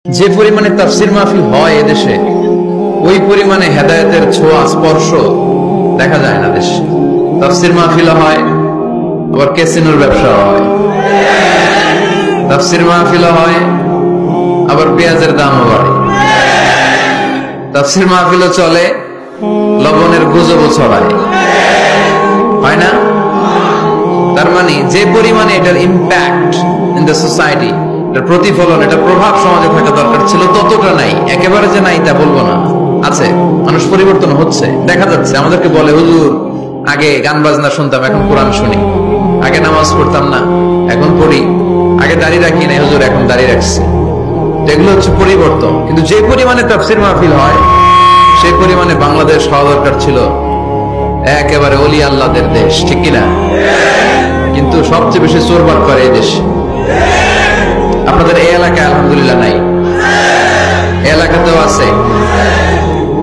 যে পরিমাণে তাফসির মাহফিল হয় এদেশে, ওই পরিমাণে হেদায়েতের ছোঁয়া স্পর্শ দেখা যায় না দেশে। তাফসির মাহফিল হয়, আবার ক্যাসিনোর ব্যবসা হয়। তাফসির মাহফিল হয়, আবার পেঁয়াজের দামও বাড়ে। তাফসির মাহফিলও চলে, লবণের গুজবও ছড়ায়, হয় না? তার মানে যে পরিমাণে এটার ইম্প্যাক্ট ইন দ্য সোসাইটি, এটার প্রতিফলন, এটার প্রভাব সমাজে থাকা দরকার ছিল, ততটা নাই। একেবারে যে নাই তা বলবো না, আছে। মানুষ পরিবর্তন হচ্ছে, দেখা যাচ্ছে। আমাদেরকে বলে, হুজুর আগে গান বাজনা শুনতাম, এখন কোরআন শুনি। আগে নামাজ পড়তাম না, এখন পড়ি। আগে দাড়ি রাখি না, হুজুর এখন দাড়ি রাখছি। এগুলো হচ্ছে পরিবর্তন। কিন্তু যে পরিমাণে তাফসির মাহফিল হয়, সেই পরিমাণে বাংলাদেশ হওয়া দরকার ছিল একেবারে ওলি আল্লাহদের দেশ, ঠিক কিনা? কিন্তু সবচেয়ে বেশি চোরবাট করে এই দেশ। আপনাদের এই এলাকায় আলহামদুলিল্লাহ নাই।